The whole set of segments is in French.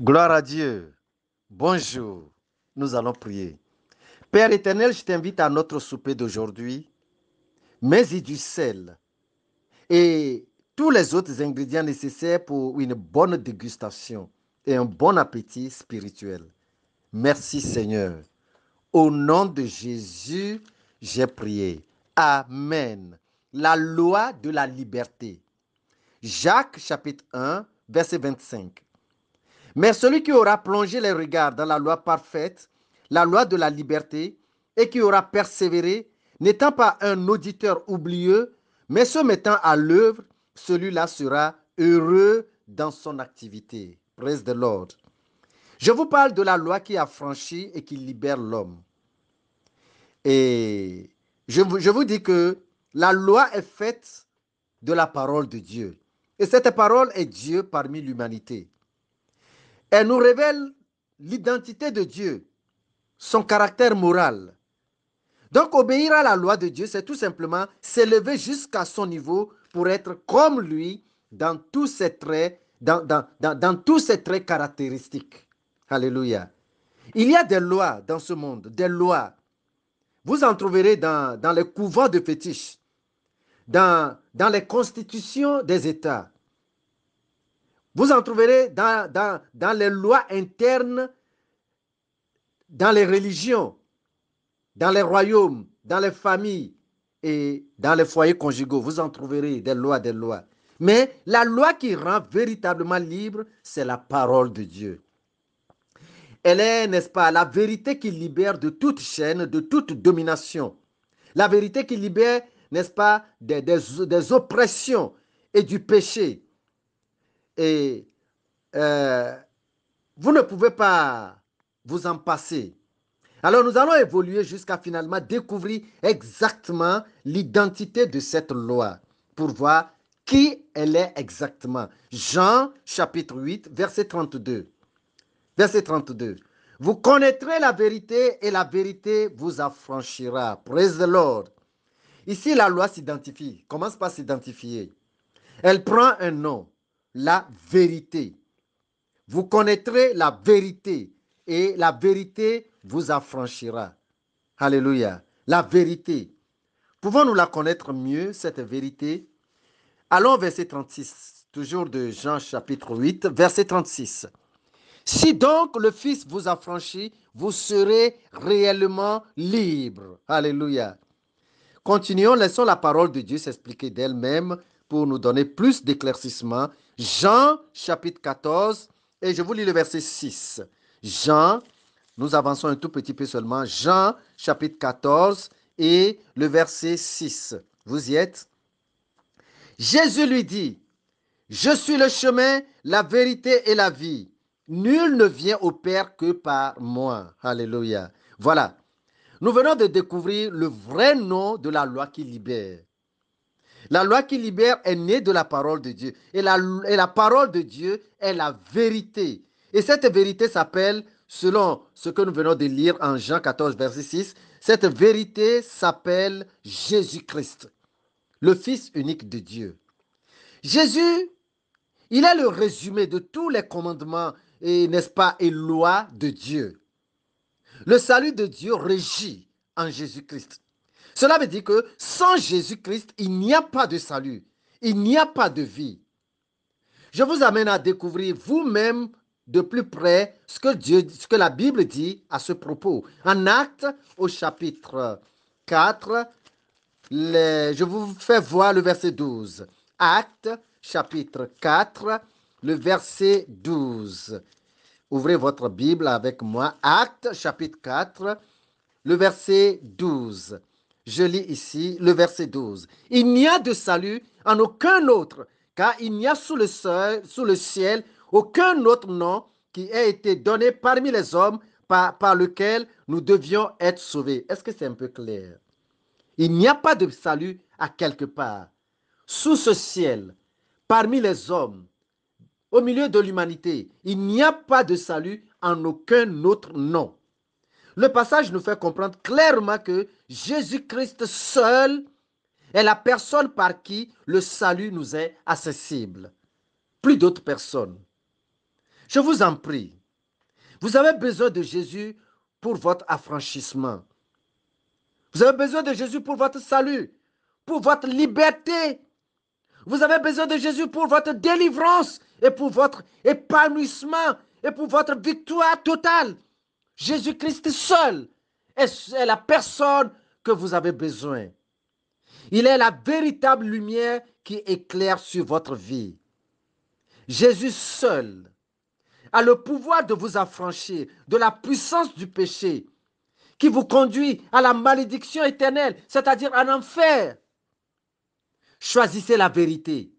Gloire à Dieu. Bonjour. Nous allons prier. Père éternel, je t'invite à notre souper d'aujourd'hui. Mets-y du sel et tous les autres ingrédients nécessaires pour une bonne dégustation et un bon appétit spirituel. Merci Seigneur. Au nom de Jésus, j'ai prié. Amen. La loi de la liberté. Jacques chapitre 1, verset 25. Mais celui qui aura plongé les regards dans la loi parfaite, la loi de la liberté, et qui aura persévéré, n'étant pas un auditeur oublieux, mais se mettant à l'œuvre, celui-là sera heureux dans son activité. Praise the Lord. Je vous parle de la loi qui a franchi et qui libère l'homme. Et je vous dis que la loi est faite de la parole de Dieu. Et cette parole est Dieu parmi l'humanité. Elle nous révèle l'identité de Dieu, son caractère moral. Donc obéir à la loi de Dieu, c'est tout simplement s'élever jusqu'à son niveau pour être comme lui dans tous ses traits, dans tous ses traits caractéristiques. Alléluia. Il y a des lois dans ce monde, des lois. Vous en trouverez dans les couvents de fétiches, dans les constitutions des États. Vous en trouverez dans les lois internes, dans les religions, dans les royaumes, dans les familles et dans les foyers conjugaux. Vous en trouverez des lois, des lois. Mais la loi qui rend véritablement libre, c'est la parole de Dieu. Elle est, n'est-ce pas, la vérité qui libère de toute chaîne, de toute domination. La vérité qui libère, n'est-ce pas, des oppressions et du péché. Et euh, vous ne pouvez pas vous en passer. Alors nous allons évoluer jusqu'à finalement découvrir exactement l'identité de cette loi pour voir qui elle est exactement. Jean chapitre 8, verset 32. Verset 32. Vous connaîtrez la vérité et la vérité vous affranchira. Praise the Lord. Ici, la loi s'identifie. Commence par s'identifier. Elle prend un nom, la vérité. Vous connaîtrez la vérité et la vérité vous affranchira. Alléluia. La vérité. Pouvons-nous la connaître mieux, cette vérité? Allons au verset 36, toujours de Jean chapitre 8, verset 36. Si donc le Fils vous affranchit, vous serez réellement libre. Alléluia. Continuons, laissons la parole de Dieu s'expliquer d'elle-même pour nous donner plus d'éclaircissement. Jean chapitre 14, et je vous lis le verset 6. Jean, nous avançons un tout petit peu seulement. Jean chapitre 14 et le verset 6. Vous y êtes? Jésus lui dit, je suis le chemin, la vérité et la vie. Nul ne vient au Père que par moi. Alléluia. Voilà. Nous venons de découvrir le vrai nom de la loi qui libère. La loi qui libère est née de la parole de Dieu. Et la parole de Dieu est la vérité. Et cette vérité s'appelle, selon ce que nous venons de lire en Jean 14, verset 6, cette vérité s'appelle Jésus-Christ, le Fils unique de Dieu. Jésus, il est le résumé de tous les commandements et, n'est-ce pas, et lois de Dieu. Le salut de Dieu régit en Jésus-Christ. Cela veut dire que sans Jésus-Christ, il n'y a pas de salut, il n'y a pas de vie. Je vous amène à découvrir vous-même de plus près ce que la Bible dit à ce propos. En Actes, au chapitre 4, je vous fais voir le verset 12. Actes, chapitre 4, le verset 12. Ouvrez votre Bible avec moi. Actes, chapitre 4, le verset 12. Je lis ici le verset 12. Il n'y a de salut en aucun autre, car il n'y a sous le ciel aucun autre nom qui ait été donné parmi les hommes par lequel nous devions être sauvés. Est-ce que c'est un peu clair? Il n'y a pas de salut à quelque part. Sous ce ciel, parmi les hommes, au milieu de l'humanité, il n'y a pas de salut en aucun autre nom. Le passage nous fait comprendre clairement que Jésus-Christ seul est la personne par qui le salut nous est accessible. Plus d'autres personnes. Je vous en prie, vous avez besoin de Jésus pour votre affranchissement. Vous avez besoin de Jésus pour votre salut, pour votre liberté. Vous avez besoin de Jésus pour votre délivrance et pour votre épanouissement et pour votre victoire totale. Jésus-Christ seul est la personne que vous avez besoin. Il est la véritable lumière qui éclaire sur votre vie. Jésus seul a le pouvoir de vous affranchir de la puissance du péché qui vous conduit à la malédiction éternelle, c'est-à-dire en enfer. Choisissez la vérité.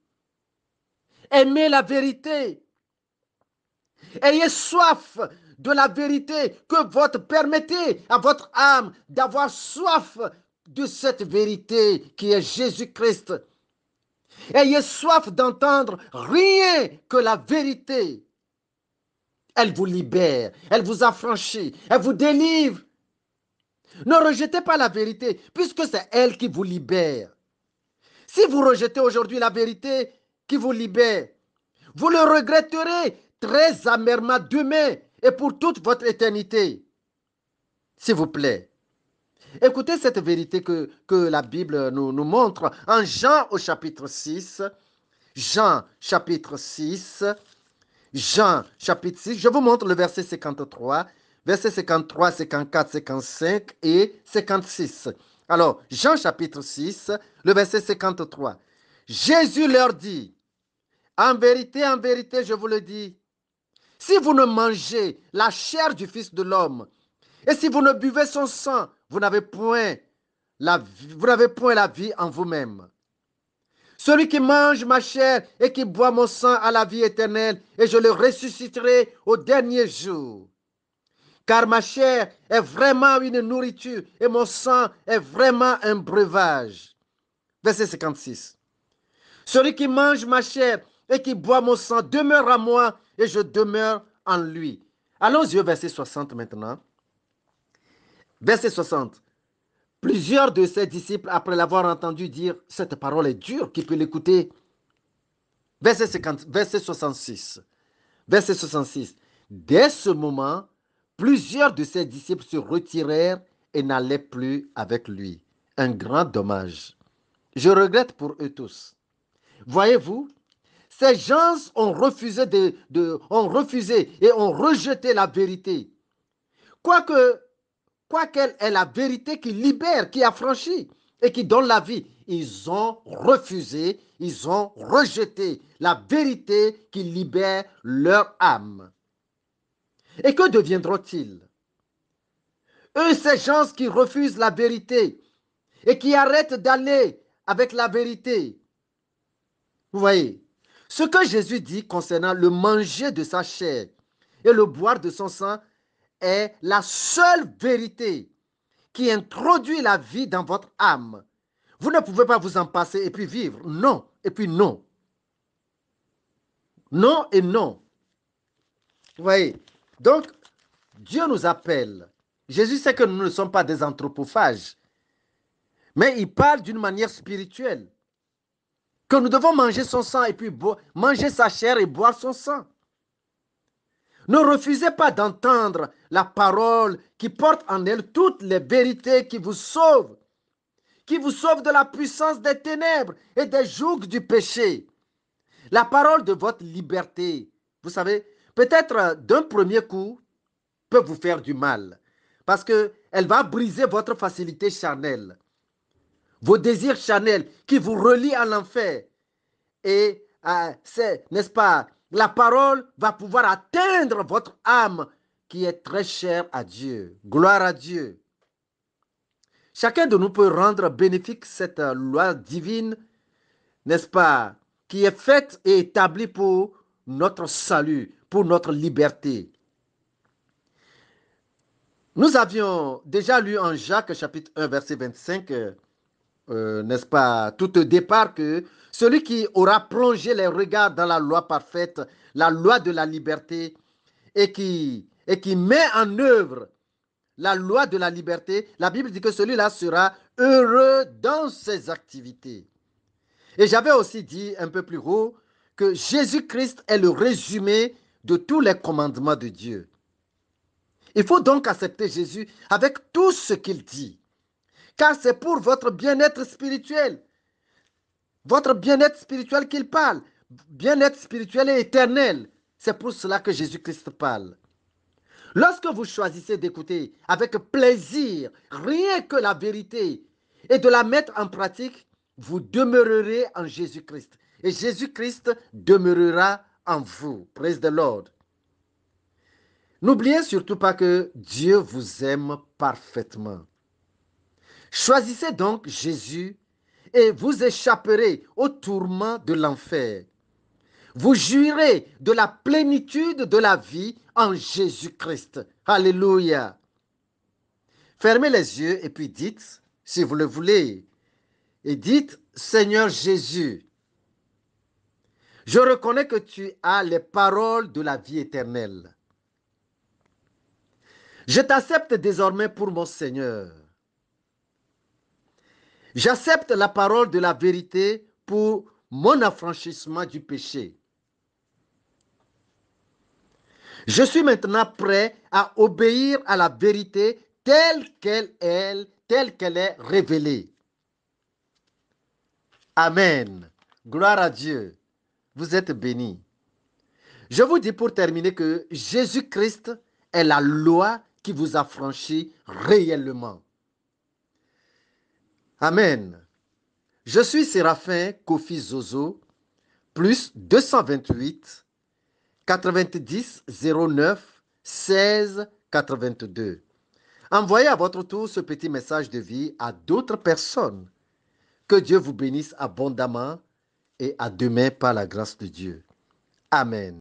Aimez la vérité. Ayez soif de la vérité, permettez à votre âme d'avoir soif de cette vérité qui est Jésus-Christ. Ayez soif d'entendre rien que la vérité. Elle vous libère, elle vous affranchit, elle vous délivre. Ne rejetez pas la vérité, puisque c'est elle qui vous libère. Si vous rejetez aujourd'hui la vérité qui vous libère, vous le regretterez très amèrement demain et pour toute votre éternité. S'il vous plaît, écoutez cette vérité que la Bible nous montre en Jean au chapitre 6. Jean chapitre 6. Jean chapitre 6. Je vous montre le verset 53. Versets 53, 54, 55 et 56. Alors, Jean chapitre 6, le verset 53. Jésus leur dit, en vérité, je vous le dis, si vous ne mangez la chair du Fils de l'homme et si vous ne buvez son sang, vous n'avez point la vie en vous-même. Celui qui mange ma chair et qui boit mon sang a la vie éternelle, et je le ressusciterai au dernier jour. Car ma chair est vraiment une nourriture et mon sang est vraiment un breuvage. Verset 56. Celui qui mange ma chair et qui boit mon sang demeure à moi et je demeure en lui. Allons-y au verset 60 maintenant. Verset 60. Plusieurs de ses disciples, après l'avoir entendu dire « Cette parole est dure, qui peut l'écouter ?» Verset 66. Verset 66. Dès ce moment, plusieurs de ses disciples se retirèrent et n'allaient plus avec lui. Un grand dommage. Je regrette pour eux tous. Voyez-vous, ces gens ont refusé, ont refusé et ont rejeté la vérité. Quoiqu'elle est la vérité qui libère, qui affranchit et qui donne la vie, ils ont refusé, ils ont rejeté la vérité qui libère leur âme. Et que deviendront-ils? Eux, ces gens qui refusent la vérité et qui arrêtent d'aller avec la vérité. Vous voyez, ce que Jésus dit concernant le manger de sa chair et le boire de son sang est la seule vérité qui introduit la vie dans votre âme. Vous ne pouvez pas vous en passer et puis vivre. Non, et puis non. Non et non. Vous voyez, donc, Dieu nous appelle. Jésus sait que nous ne sommes pas des anthropophages, mais il parle d'une manière spirituelle, que nous devons manger son sang et puis manger sa chair et boire son sang. Ne refusez pas d'entendre la parole qui porte en elle toutes les vérités qui vous sauvent de la puissance des ténèbres et des jougs du péché. La parole de votre liberté, vous savez, peut-être d'un premier coup, peut vous faire du mal parce qu'elle va briser votre facilité charnelle, vos désirs charnels qui vous relient à l'enfer. Et n'est-ce pas, la parole va pouvoir atteindre votre âme qui est très chère à Dieu. Gloire à Dieu. Chacun de nous peut rendre bénéfique cette loi divine, n'est-ce pas, qui est faite et établie pour notre salut, pour notre liberté. Nous avions déjà lu en Jacques chapitre 1 verset 25, n'est-ce pas, tout au départ, que celui qui aura plongé les regards dans la loi parfaite, la loi de la liberté, et qui met en œuvre la loi de la liberté, la Bible dit que celui-là sera heureux dans ses activités. Et j'avais aussi dit un peu plus haut que Jésus-Christ est le résumé de tous les commandements de Dieu. Il faut donc accepter Jésus avec tout ce qu'il dit, car c'est pour votre bien-être spirituel qu'il parle, bien-être spirituel et éternel. C'est pour cela que Jésus-Christ parle. Lorsque vous choisissez d'écouter avec plaisir rien que la vérité et de la mettre en pratique, vous demeurerez en Jésus-Christ. Et Jésus-Christ demeurera en vous. Praise the Lord. N'oubliez surtout pas que Dieu vous aime parfaitement. Choisissez donc Jésus et vous échapperez au tourment de l'enfer. Vous jouirez de la plénitude de la vie en Jésus-Christ. Alléluia. Fermez les yeux et puis dites, si vous le voulez, et dites, Seigneur Jésus, je reconnais que tu as les paroles de la vie éternelle. Je t'accepte désormais pour mon Seigneur. J'accepte la parole de la vérité pour mon affranchissement du péché. Je suis maintenant prêt à obéir à la vérité telle qu'elle est révélée. Amen. Gloire à Dieu. Vous êtes bénis. Je vous dis pour terminer que Jésus-Christ est la loi qui vous affranchit réellement. Amen. Je suis Séraphin Kofi Zozo, plus 228 90 09 16 82. Envoyez à votre tour ce petit message de vie à d'autres personnes. Que Dieu vous bénisse abondamment et à demain par la grâce de Dieu. Amen.